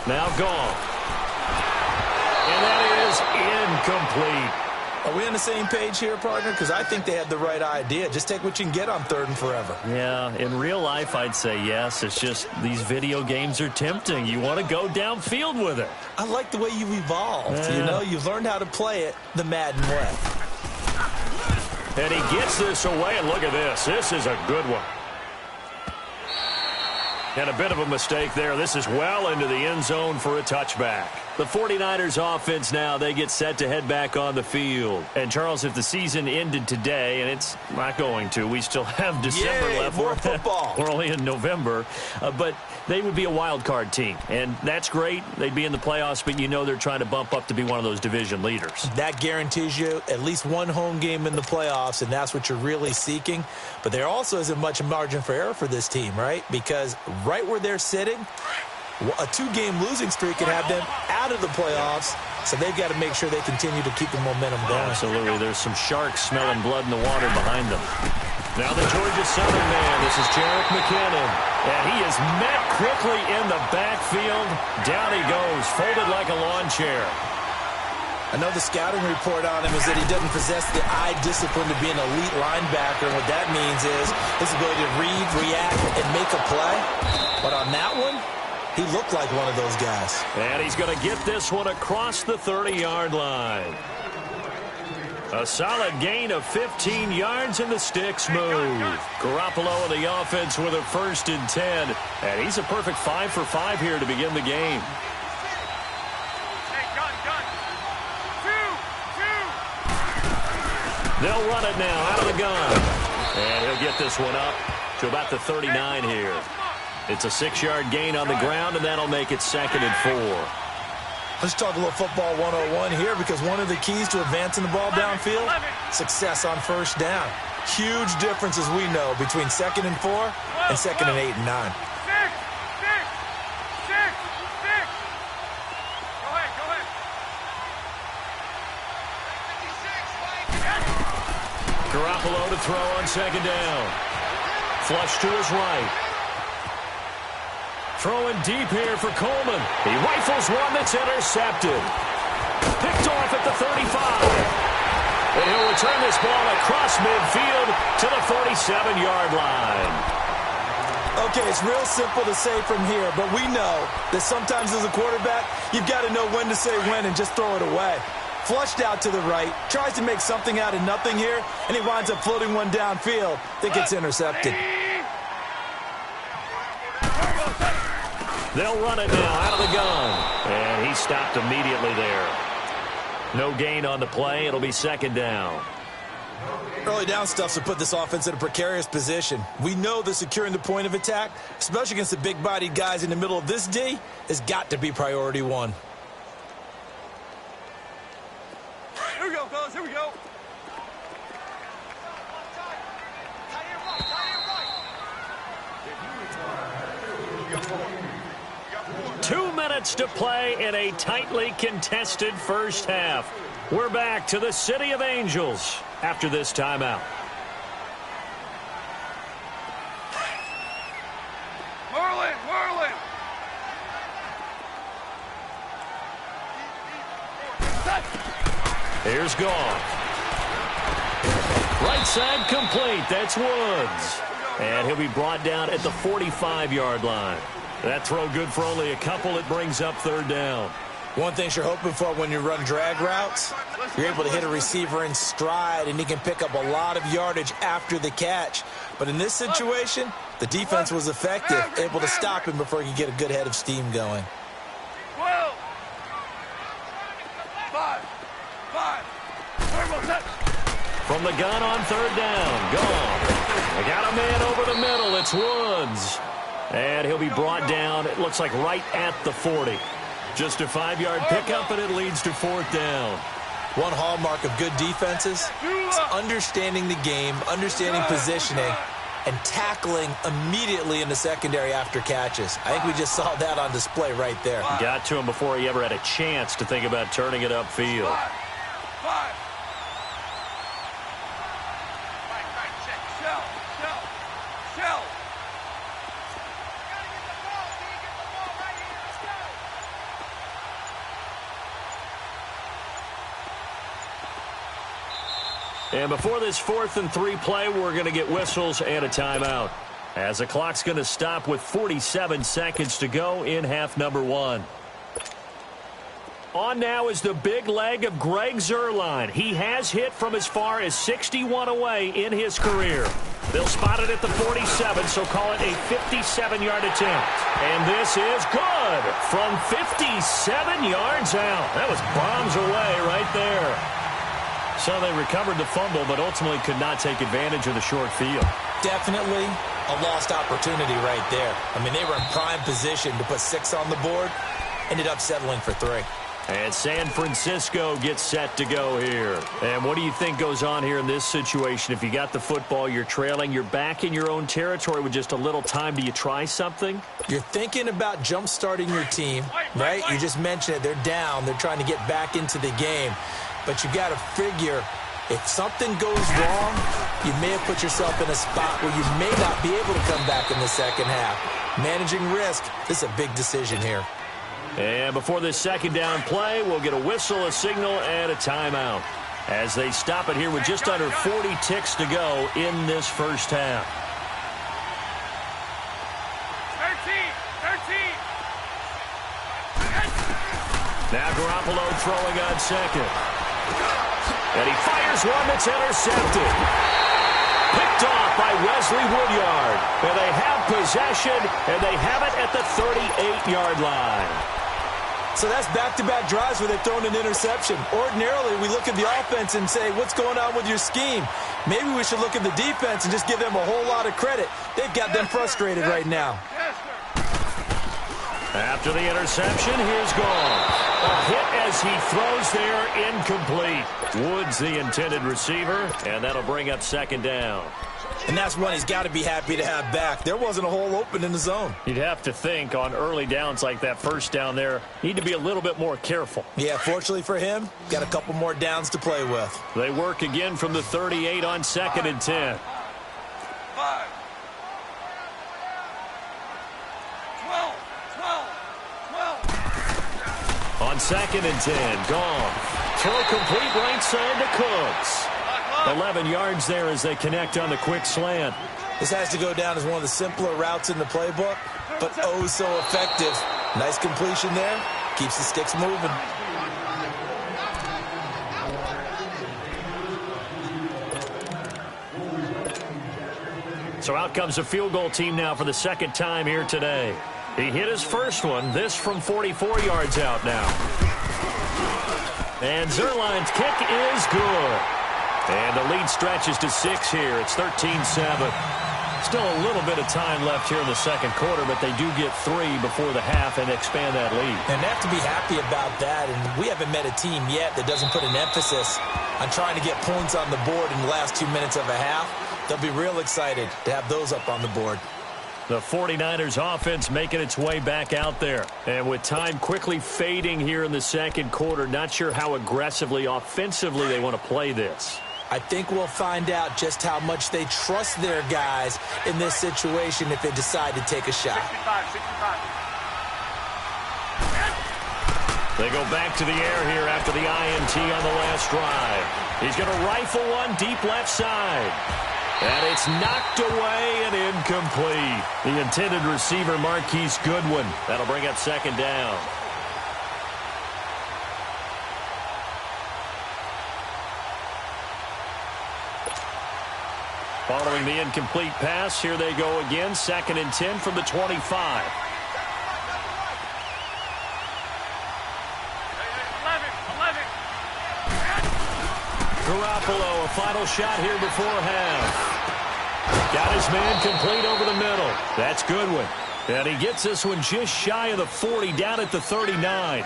Now gone. And that is incomplete. Are we on the same page here, partner? Because I think they had the right idea. Just take what you can get on 3rd and forever. Yeah, in real life, I'd say yes. It's just these video games are tempting. You want to go downfield with it. I like the way you've evolved. You know, you've learned how to play it the Madden way. And he gets this away, and look at this. This is a good one. And a bit of a mistake there. This is well into the end zone for a touchback. The 49ers offense now, they get set to head back on the field. And, Charles, if the season ended today, and it's not going to, we still have December left. More football. We're only in November. But they would be a wild card team. And that's great. They'd be in the playoffs, but you know they're trying to bump up to be one of those division leaders. That guarantees you at least one home game in the playoffs, and that's what you're really seeking. But there also isn't much margin for error for this team, right? Because right where they're sitting, a 2-game losing streak could have them out of the playoffs, so they've got to make sure they continue to keep the momentum going. Absolutely. There's some sharks smelling blood in the water behind them. Now the Georgia Southern man, this is Jarek McKinnon. And he is met quickly in the backfield. Down he goes, folded like a lawn chair. I know the scouting report on him is that he doesn't possess the eye discipline to be an elite linebacker. And what that means is his ability to read, react, and make a play. But on that one, he looked like one of those guys. And he's going to get this one across the 30-yard line. A solid gain of 15 yards, and the sticks move. Garoppolo and the offense with a 1st and 10. And he's a perfect 5 for 5 here to begin the game. They'll run it now out of the gun. And he'll get this one up to about the 39 here. It's a 6-yard gain on the ground, and that'll make it 2nd and 4. Let's talk a little football 101 here, because one of the keys to advancing the ball downfield, success on 1st down. Huge difference, as we know, between 2nd and 4 and 2nd and 8 and 9. Garoppolo to throw on 2nd down. Flush to his right. Throwing deep here for Coleman. He rifles one that's intercepted. Picked off at the 35. And he'll return this ball across midfield to the 47-yard line. Okay, it's real simple to say from here, but we know that sometimes as a quarterback, you've got to know when to say when and just throw it away. Flushed out to the right, tries to make something out of nothing here, and he winds up floating one downfield that gets intercepted. They'll run it now out of the gun. And he stopped immediately there. No gain on the play. It'll be 2nd down. Early down stuff to put this offense in a precarious position. We know that securing the point of attack, especially against the big-bodied guys in the middle of this D, has got to be priority 1. Here we go, fellas. Here we go. 2 minutes to play in a tightly contested 1st half. We're back to the City of Angels after this timeout. Marlin! Here's Goff. Right side complete. That's Woods. And he'll be brought down at the 45-yard line. That throw good for only a couple. It brings up 3rd down. One thing you're hoping for when you run drag routes, you're able to hit a receiver in stride, and he can pick up a lot of yardage after the catch. But in this situation, the defense was effective, able to stop him before he could get a good head of steam going. 12. 5. From the gun on 3rd down. Gone. They got a man over the middle. It's Woods. And he'll be brought down, it looks like right at the 40. Just a 5-yard pickup, and it leads to 4th down. One hallmark of good defenses is understanding the game, understanding positioning, and tackling immediately in the secondary after catches. I think we just saw that on display right there. Got to him before he ever had a chance to think about turning it upfield. 5. Shell. And before this 4th and 3 play, we're going to get whistles and a timeout, as the clock's going to stop with 47 seconds to go in half number 1. On now is the big leg of Greg Zuerlein. He has hit from as far as 61 away in his career. They'll spot it at the 47, so call it a 57-yard attempt. And this is good from 57 yards out. That was bombs away right there. So they recovered the fumble, but ultimately could not take advantage of the short field. Definitely a lost opportunity right there. I mean, they were in prime position to put 6 on the board. Ended up settling for 3. And San Francisco gets set to go here. And what do you think goes on here in this situation? If you got the football, you're trailing, you're back in your own territory with just a little time. Do you try something? You're thinking about jump-starting your team, right? You just mentioned it. They're down. They're trying to get back into the game. But you got to figure, if something goes wrong, you may have put yourself in a spot where you may not be able to come back in the second half. Managing risk, this is a big decision here. And before this second down play, we'll get a whistle, a signal, and a timeout, as they stop it here with just under 40 ticks to go in this first half. 13. Now Garoppolo throwing on second. And he fires one that's intercepted. Picked off by Wesley Woodyard. And they have possession, and they have it at the 38-yard line. So that's back-to-back drives where they've thrown an interception. Ordinarily, we look at the offense and say, what's going on with your scheme? Maybe we should look at the defense and just give them a whole lot of credit. They've got them frustrated right now. After the interception, here's gone. A hit as he throws there, incomplete. Woods the intended receiver, and that'll bring up second down. And that's one he's got to be happy to have back. There wasn't a hole open in the zone. You'd have to think on early downs like that first down there, need to be a little bit more careful. Yeah, fortunately for him, got a couple more downs to play with. They work again from the 38 on 2nd and 10. 5. 12. On 2nd and 10, gone. Throw complete right side to Cooks. 11 yards there as they connect on the quick slant. This has to go down as one of the simpler routes in the playbook, but oh so effective. Nice completion there. Keeps the sticks moving. So out comes a field goal team now for the second time here today. He hit his first one, this from 44 yards out now. And Zuerlein's kick is good. And the lead stretches to 6 here. It's 13-7. Still a little bit of time left here in the second quarter, but they do get 3 before the half and expand that lead. And they have to be happy about that. And we haven't met a team yet that doesn't put an emphasis on trying to get points on the board in the last 2 minutes of a half. They'll be real excited to have those up on the board. The 49ers offense making its way back out there. And with time quickly fading here in the second quarter, not sure how aggressively, offensively they want to play this. I think we'll find out just how much they trust their guys in this situation if they decide to take a shot. 65. They go back to the air here after the INT on the last drive. He's going to rifle one deep left side. And it's knocked away and incomplete. The intended receiver, Marquise Goodwin. That'll bring up second down. Following the incomplete pass, here they go again. 2nd and 10 from the 25. 11. Garoppolo, a final shot here before half. Got his man complete over the middle. That's Goodwin. And he gets this one just shy of the 40, down at the 39.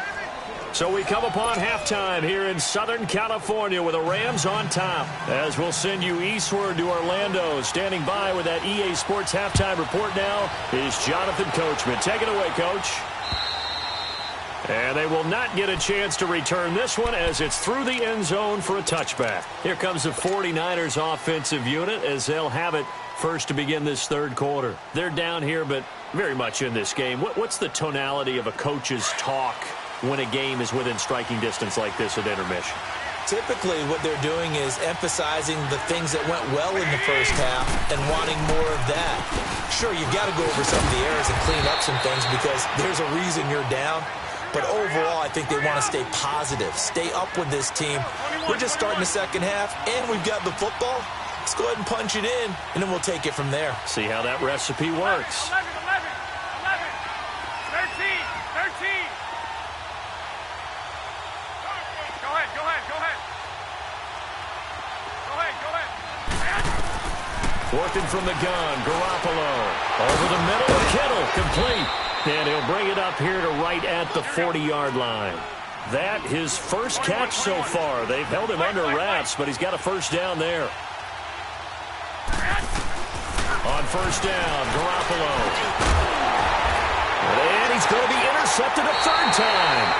So we come upon halftime here in Southern California with the Rams on top. As we'll send you eastward to Orlando. Standing by with that EA Sports halftime report now is Jonathan Coachman. Take it away, Coach. And they will not get a chance to return this one as it's through the end zone for a touchback. Here comes the 49ers offensive unit as they'll have it first to begin this third quarter. They're down here, but very much in this game. What's the tonality of a coach's talk when a game is within striking distance like this at intermission? Typically, what they're doing is emphasizing the things that went well in the first half and wanting more of that. Sure, you've got to go over some of the errors and clean up some things because there's a reason you're down. But overall, I think they want to stay positive, stay up with this team. We're just starting the second half, and we've got the football. Let's go ahead and punch it in, and then we'll take it from there. See how that recipe works. 11, 13. Go ahead. Working from the gun, Garoppolo. Over the middle, Kittle, complete. And he'll bring it up here to right at the 40-yard line. That his first catch so far. They've held him under wraps, but he's got a first down there. On first down, Garoppolo. And he's going to be intercepted a third time.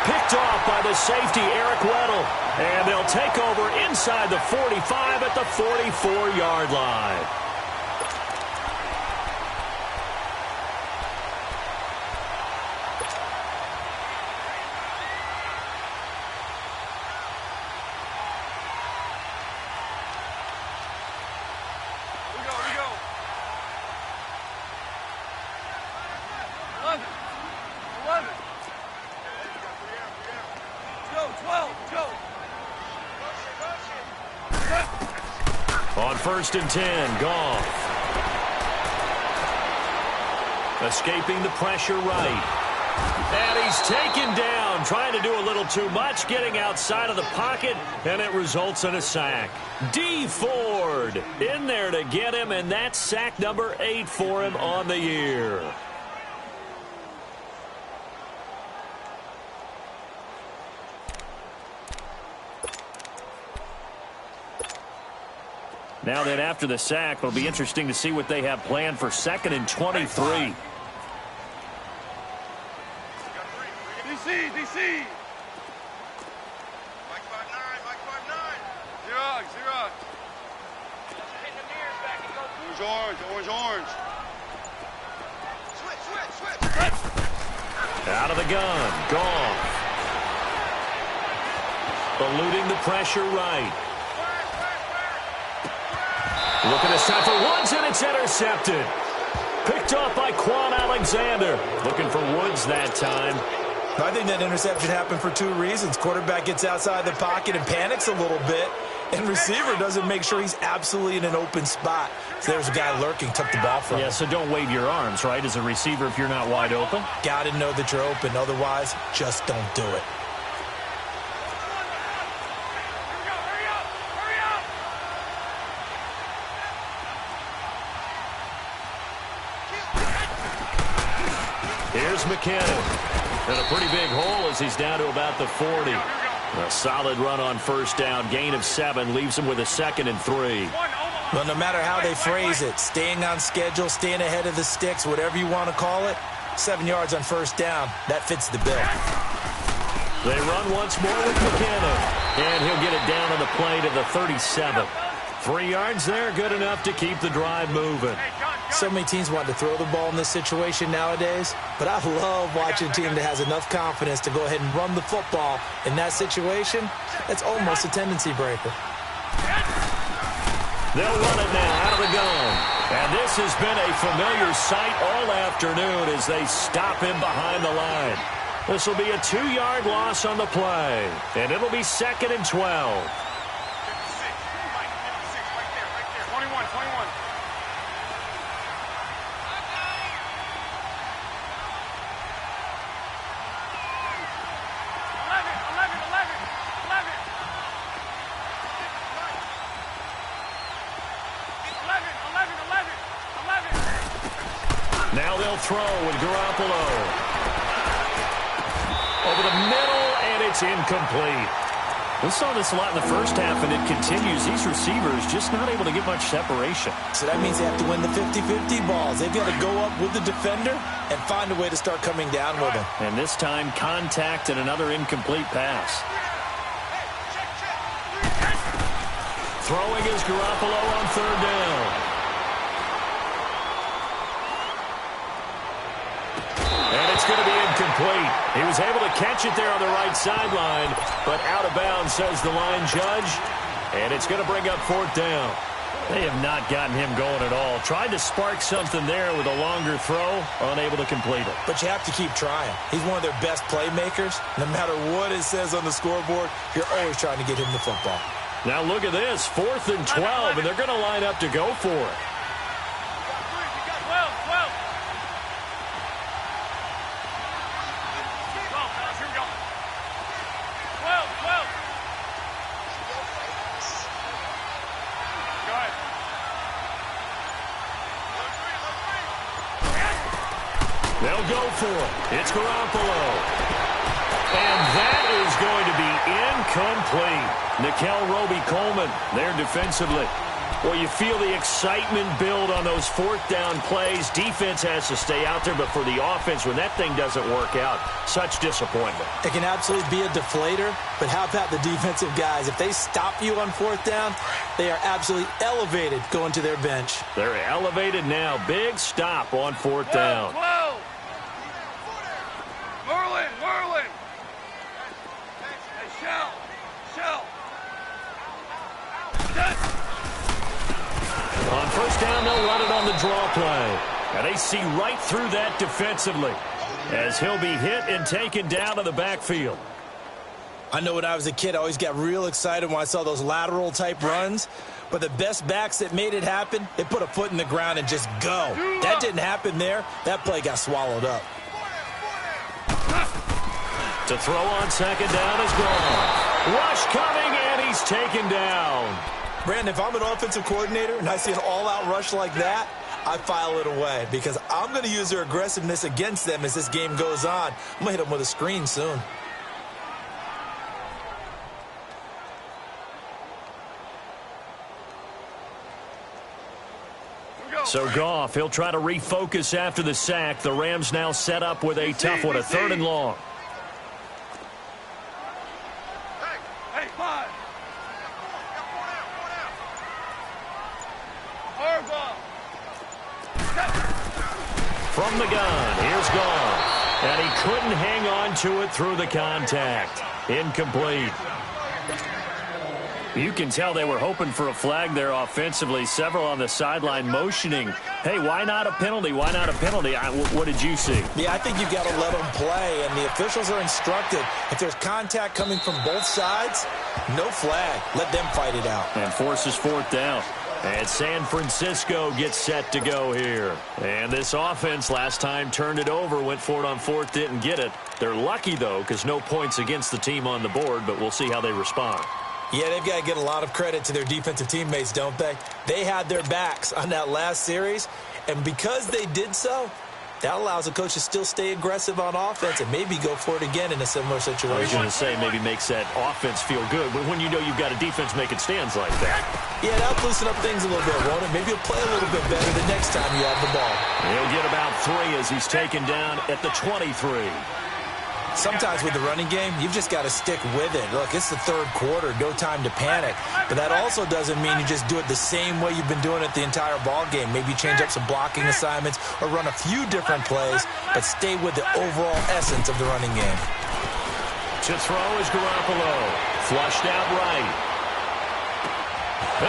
Picked off by the safety, Eric Weddle. And they'll take over inside the 45 at the 44-yard line. On first and 10, Goff. Escaping the pressure right. And he's taken down, trying to do a little too much, getting outside of the pocket, and it results in a sack. D. Ford in there to get him, and that's sack number 8 for him on the year. Now then, after the sack, it'll be interesting to see what they have planned for 2nd and 23. DC. Mike 5'9". Zero. Hitting the mirrors back and go. Orange. Switch. Out of the gun, Goff. Eluding the pressure right. Looking to set for Woods, and it's intercepted. Picked off by Quan Alexander. Looking for Woods that time. I think that interception happened for 2 reasons. Quarterback gets outside the pocket and panics a little bit, and receiver doesn't make sure he's absolutely in an open spot. So there's a guy lurking, took the ball from him. Yeah, so don't wave your arms, right, as a receiver if you're not wide open. Got to know that you're open. Otherwise, just don't do it. Here's McKinnon. And a pretty big hole as he's down to about the 40. A solid run on first down. Gain of 7 leaves him with a 2nd and 3. Well, no matter how they phrase it, staying on schedule, staying ahead of the sticks, whatever you want to call it, 7 yards on first down, that fits the bill. They run once more with McKinnon. And he'll get it down on the play to the 37. 3 yards there, good enough to keep the drive moving. So many teams want to throw the ball in this situation nowadays, but I love watching a team that has enough confidence to go ahead and run the football. In that situation, that's almost a tendency breaker. They'll run it now out of the gun. And this has been a familiar sight all afternoon as they stop him behind the line. This will be a 2-yard loss on the play, and it'll be 2nd and 12. 21. Now they'll throw with Garoppolo. Over the middle, and it's incomplete. We saw this a lot in the first half, and it continues. These receivers just not able to get much separation. So that means they have to win the 50-50 balls. They've got to go up with the defender and find a way to start coming down with him. And this time, contact and another incomplete pass. Throwing is Garoppolo on third down. And it's going to be incomplete. He was was able to catch it there on the right sideline, but out of bounds, says the line judge. And it's going to bring up 4th down. They have not gotten him going at all. Tried to spark something there with a longer throw, unable to complete it. But you have to keep trying. He's one of their best playmakers. No matter what it says on the scoreboard, you're always trying to get him the football. Now look at this, 4th and 12, and they're going to line up to go for it. They'll go for it. It's Garoppolo. And that is going to be incomplete. Nickel Roby-Coleman there defensively. Well, you feel the excitement build on those 4th down plays. Defense has to stay out there, but for the offense, when that thing doesn't work out, such disappointment. It can absolutely be a deflator, but how about the defensive guys? If they stop you on 4th down, they are absolutely elevated going to their bench. They're elevated now. Big stop on 4th down. Merlin! Hey, Shell! On 1st down, they'll run it on the draw play. And they see right through that defensively as he'll be hit and taken down to the backfield. I know when I was a kid, I always got real excited when I saw those lateral-type runs. But the best backs that made it happen, they put a foot in the ground and just go. That didn't happen there. That play got swallowed up. To throw on 2nd down is gone. Rush coming, and he's taken down. Brandon, if I'm an offensive coordinator and I see an all-out rush like that, I file it away because I'm going to use their aggressiveness against them as this game goes on. I'm going to hit them with a screen soon. So Goff, he'll try to refocus after the sack. The Rams now set up with a tough one, a 3rd and long. Hey, 5. From the gun, here's Goff. And he couldn't hang on to it through the contact. Incomplete. You can tell they were hoping for a flag there offensively. Several on the sideline motioning. Hey, why not a penalty? Why not a penalty? What did you see? Yeah, I think you've got to let them play, and the officials are instructed. If there's contact coming from both sides, no flag. Let them fight it out. And forces 4th down. And San Francisco gets set to go here. And this offense last time turned it over, went for it on 4th, didn't get it. They're lucky, though, because no points against the team on the board, but we'll see how they respond. Yeah, they've got to get a lot of credit to their defensive teammates, don't they? They had their backs on that last series, and because they did so, that allows the coach to still stay aggressive on offense and maybe go for it again in a similar situation. I was going to say maybe makes that offense feel good, but when you know you've got a defense making stands like that. Yeah, that'll loosen up things a little bit, won't it? Maybe you'll play a little bit better the next time you have the ball. He'll get about 3 as he's taken down at the 23. Sometimes with the running game, you've just got to stick with it. Look, it's the 3rd quarter, no time to panic. But that also doesn't mean you just do it the same way you've been doing it the entire ball game. Maybe change up some blocking assignments or run a few different plays, but stay with the overall essence of the running game. To throw is Garoppolo. Flushed out right.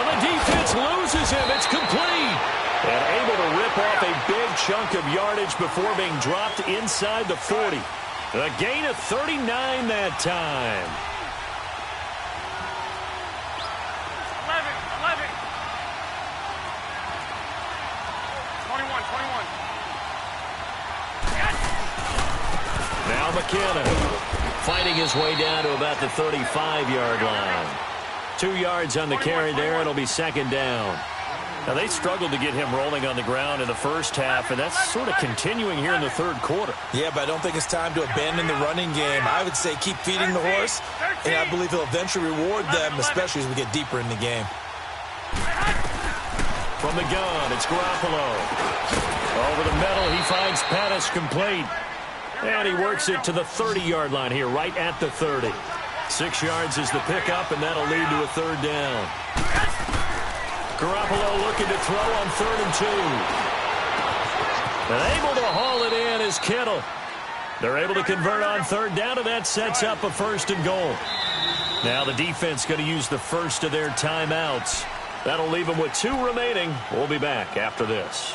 And the defense loses him. It's complete. And able to rip off a big chunk of yardage before being dropped inside the 40. A gain of 39 that time. 21. Now McKinnon fighting his way down to about the 35-yard line. 2 yards on the carry there. It'll be 2nd down. Now, they struggled to get him rolling on the ground in the first half, and that's sort of continuing here in the 3rd quarter. Yeah, but I don't think it's time to abandon the running game. I would say keep feeding the horse, and I believe he'll eventually reward them, especially as we get deeper in the game. From the gun, it's Garoppolo. Over the middle, he finds Pettis complete. And he works it to the 30-yard line here, right at the 30. 6 yards is the pickup, and that'll lead to a 3rd down. Garoppolo looking to throw on 3rd and 2. And able to haul it in is Kittle. They're able to convert on third down, and that sets up a 1st and goal. Now the defense going to use the first of their timeouts. That'll leave them with 2 remaining. We'll be back after this.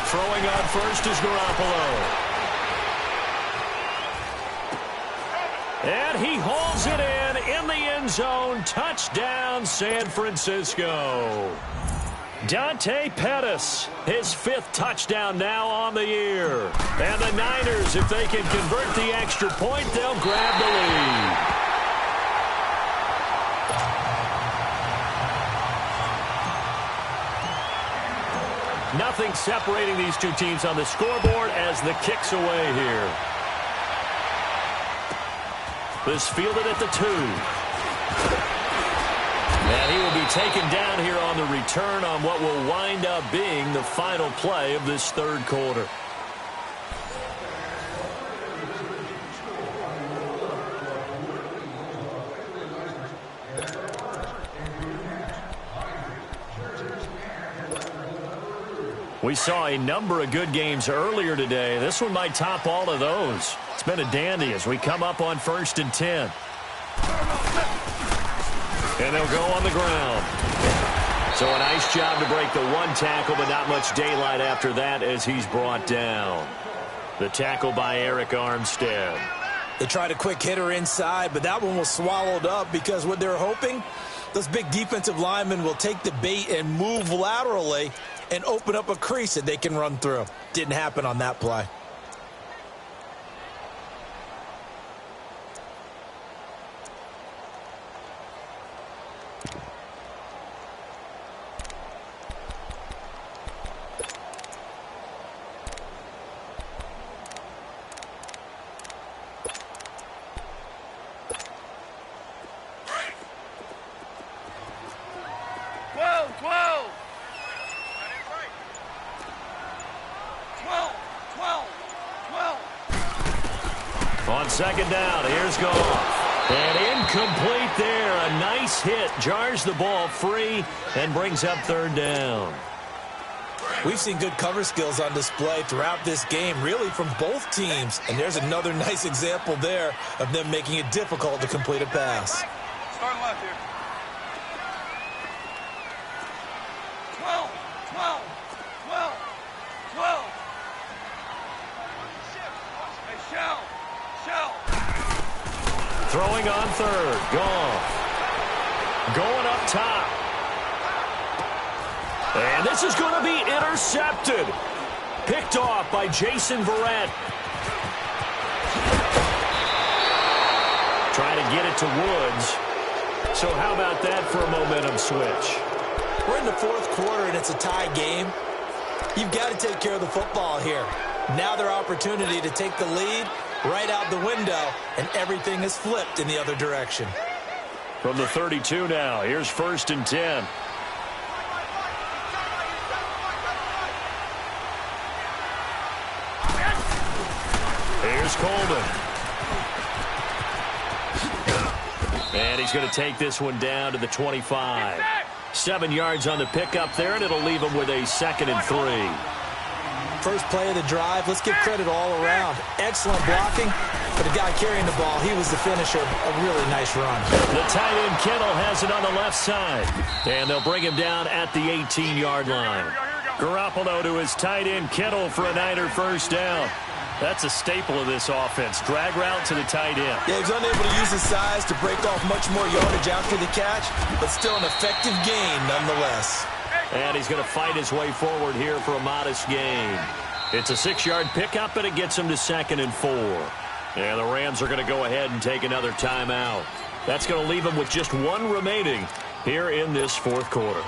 Throwing on first is Garoppolo. And he hauls it in the end zone. Touchdown, San Francisco. Dante Pettis, his 5th touchdown now on the year. And the Niners, if they can convert the extra point, they'll grab the lead. Nothing separating these 2 teams on the scoreboard as the kick's away here. This fielded at the 2. And he will be taken down here on the return on what will wind up being the final play of this 3rd quarter. We saw a number of good games earlier today. This one might top all of those. It's been a dandy as we come up on 1st and 10. And they'll go on the ground. So a nice job to break the 1 tackle, but not much daylight after that as he's brought down. The tackle by Eric Armstead. They tried a quick hitter inside, but that one was swallowed up because what they're hoping, those big defensive linemen will take the bait and move laterally and open up a crease that they can run through. Didn't happen on that play. On 2nd down, here's Goff. And incomplete there. A nice hit. Jars the ball free and brings up 3rd down. We've seen good cover skills on display throughout this game, really from both teams. And there's another nice example there of them making it difficult to complete a pass. Start left here. 12, 12, 12, 12. Hey, Shell. Throwing on 3rd. Goff. Going up top. And this is going to be intercepted. Picked off by Jason Verrett. Trying to get it to Woods. So how about that for a momentum switch? We're in the 4th quarter and it's a tie game. You've got to take care of the football here. Now their opportunity to take the lead right out the window, and everything is flipped in the other direction. From the 32 now, here's 1st and 10. Here's Coleman. And he's going to take this one down to the 25. 7 yards on the pickup there, and it'll leave him with a 2nd and 3. First play of the drive, let's give credit all around. Excellent blocking, but the guy carrying the ball, he was the finisher. A really nice run. The tight end Kittle has it on the left side, and they'll bring him down at the 18-yard line. Garoppolo to his tight end Kittle for a Niner 1st down. That's a staple of this offense. Drag route to the tight end. Yeah, he was unable to use his size to break off much more yardage after the catch, but still an effective gain nonetheless. And he's going to fight his way forward here for a modest gain. It's a 6-yard pickup, and it gets him to 2nd and 4. And the Rams are going to go ahead and take another timeout. That's going to leave them with just 1 remaining here in this 4th quarter.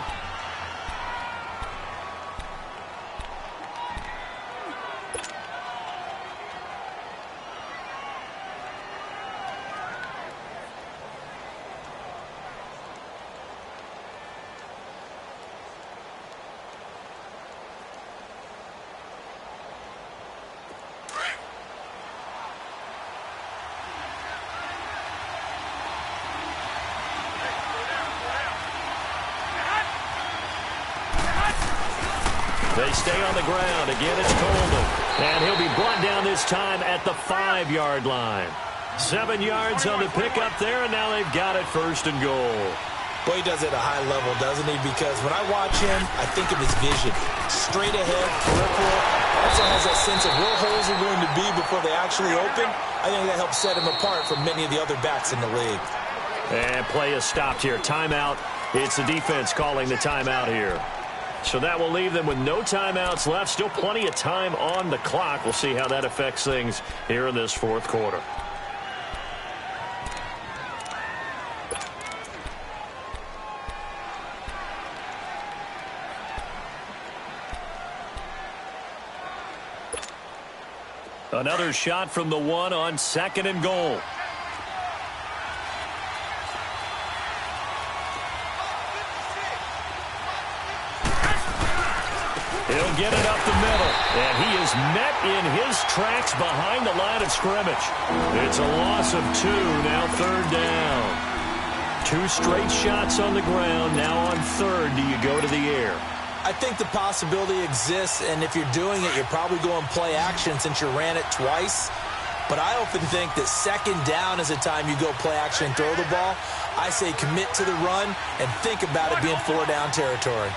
They stay on the ground. Again, it's Coleman. And he'll be brought down this time at the 5-yard line. 7 yards on the pickup there, and now they've got it 1st and goal. Boy, he does it at a high level, doesn't he? Because when I watch him, I think of his vision. Straight ahead, peripheral. Also has that sense of where holes are going to be before they actually open. I think that helps set him apart from many of the other backs in the league. And play is stopped here. Timeout. It's the defense calling the timeout here. So that will leave them with no timeouts left. Still plenty of time on the clock. We'll see how that affects things here in this 4th quarter. Another shot from the 1 on 2nd and goal. He'll get it up the middle, and he is met in his tracks behind the line of scrimmage. It's a loss of 2, now 3rd down. 2 straight shots on the ground. Now on 3rd, do you go to the air? I think the possibility exists, and if you're doing it, you're probably going play action since you ran it twice. But I often think that 2nd down is a time you go play action and throw the ball. I say commit to the run and think about it being 4-down territory.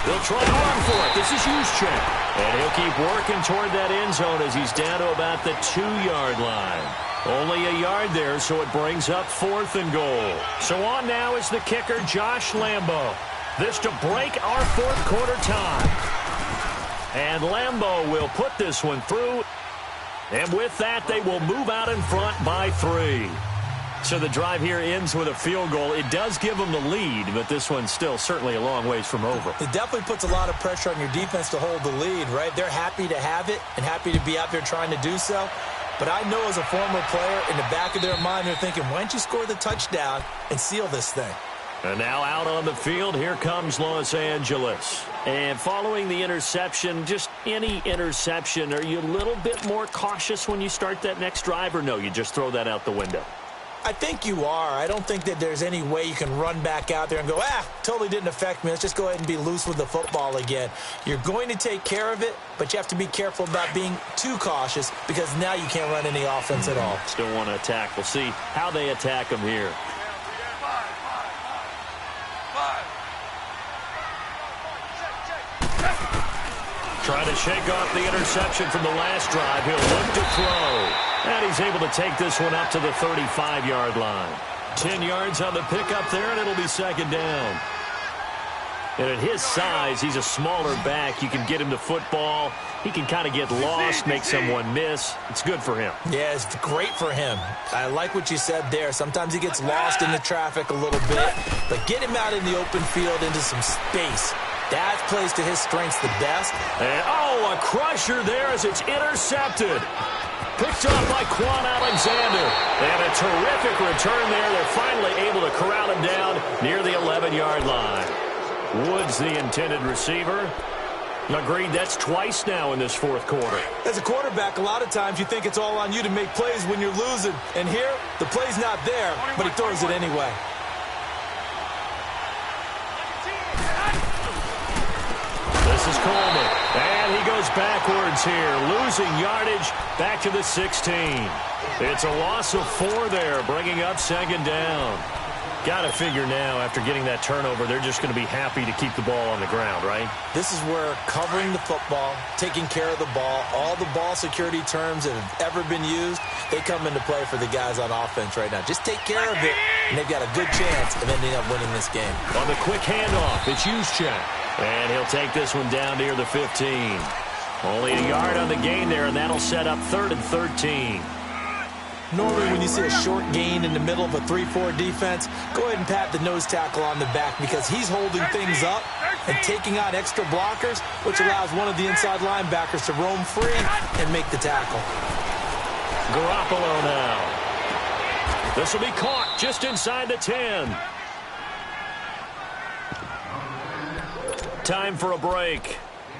They'll try to run for it. This is Juszczyk. And he'll keep working toward that end zone as he's down to about the 2-yard line. Only a yard there, so it brings up 4th and goal. So on now is the kicker, Josh Lambo. This to break our 4th quarter time. And Lambo will put this one through. And with that, they will move out in front by 3. So the drive here ends with a field goal. It does give them the lead, but this one's still certainly a long ways from over. It definitely puts a lot of pressure on your defense to hold the lead, right? They're happy to have it and happy to be out there trying to do so. But I know as a former player, in the back of their mind, they're thinking, why don't you score the touchdown and seal this thing? And now out on the field, here comes Los Angeles. And following the interception, just any interception, are you a little bit more cautious when you start that next drive, or no, you just throw that out the window? I think you are. I don't think that there's any way you can run back out there and go, totally didn't affect me. Let's just go ahead and be loose with the football again. You're going to take care of it, but you have to be careful about being too cautious because now you can't run any offense at all. Still want to attack. We'll see how they attack them here. Trying to shake off the interception from the last drive. He'll look to throw. And he's able to take this one up to the 35-yard line. 10 yards on the pickup there, and it'll be 2nd down. And at his size, he's a smaller back. You can get him the football. He can kind of get lost, make someone miss. It's good for him. Yeah, it's great for him. I like what you said there. Sometimes he gets lost in the traffic a little bit, but get him out in the open field into some space. That plays to his strengths the best. And, a crusher there as it's intercepted. Picked up by Quan Alexander. And a terrific return there. They're finally able to corral him down near the 11-yard line. Woods, the intended receiver. Agreed, that's twice now in this 4th quarter. As a quarterback, a lot of times you think it's all on you to make plays when you're losing. And here, the play's not there, but he throws it anyway. This is Coleman. And he goes backwards here, losing yardage back to the 16. It's a loss of 4 there, bringing up 2nd down. Got to figure now, after getting that turnover, they're just going to be happy to keep the ball on the ground, right? This is where covering the football, taking care of the ball, all the ball security terms that have ever been used, they come into play for the guys on offense right now. Just take care of it, and they've got a good chance of ending up winning this game. On the quick handoff, it's Juszczyk. And he'll take this one down near the 15. Only a yard on the gain there, and that'll set up 3rd and 13. Normally when you see a short gain in the middle of a 3-4 defense, go ahead and pat the nose tackle on the back because he's holding things up and taking on extra blockers, which allows one of the inside linebackers to roam free and make the tackle. Garoppolo now. This will be caught just inside the 10. Time for a break.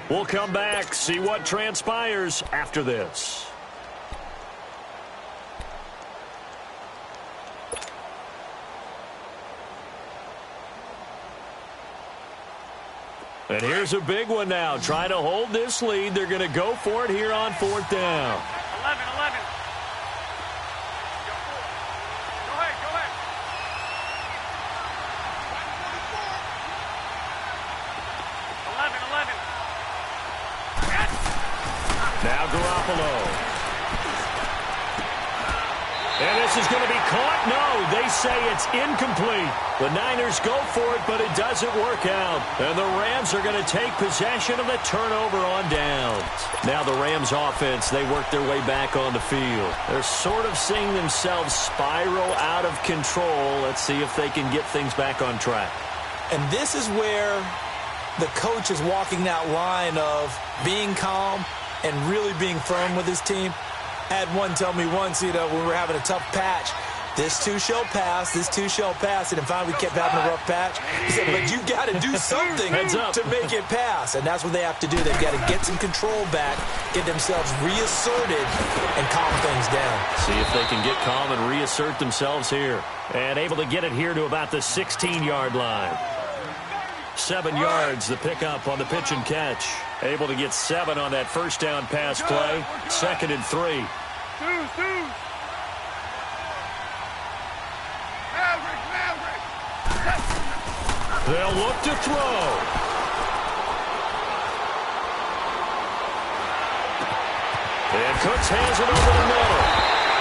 We'll come back, see what transpires after this. And here's a big one now. Trying to hold this lead. They're going to go for it here on 4th down. 11. Go ahead. 11. Now Garoppolo. And this is going to be caught. No, they say it's incomplete. The Niners go for it, but it doesn't work out. And the Rams are going to take possession of the turnover on downs. Now the Rams offense, they work their way back on the field. They're sort of seeing themselves spiral out of control. Let's see if they can get things back on track. And this is where the coach is walking that line of being calm and really being firm with his team. Had one tell me once, when we were having a tough patch, this too shall pass, and then finally we kept having a rough patch. He said, but you got to do something to make it pass, and that's what they have to do. They've got to get some control back, get themselves reasserted, and calm things down. See if they can get calm and reassert themselves here. And able to get it here to about the 16-yard line. 7 yards, the pickup on the pitch and catch. Able to get 7 on that first down pass play. 2nd and 3. They'll look to throw. And Cooks has it over the middle.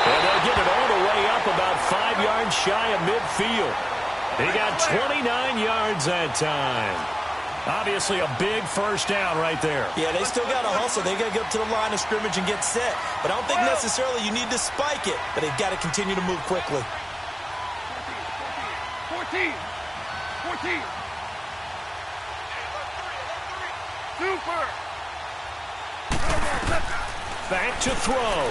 And they'll get it all the way up about 5 yards shy of midfield. He got 29 yards that time. Obviously a big first down right there. Yeah, they still got to hustle. They got to get up to the line of scrimmage and get set. But I don't think necessarily you need to spike it. But they've got to continue to move quickly. 14. Super. Back to throw.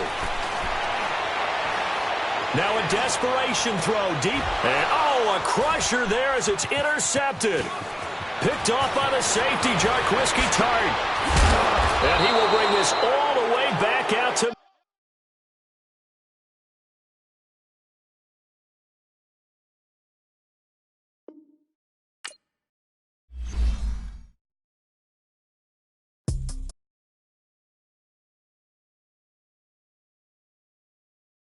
Now a desperation throw deep. And, a crusher there as it's intercepted. Picked off by the safety, Jarquiski Tart. And he will bring this all the way back out to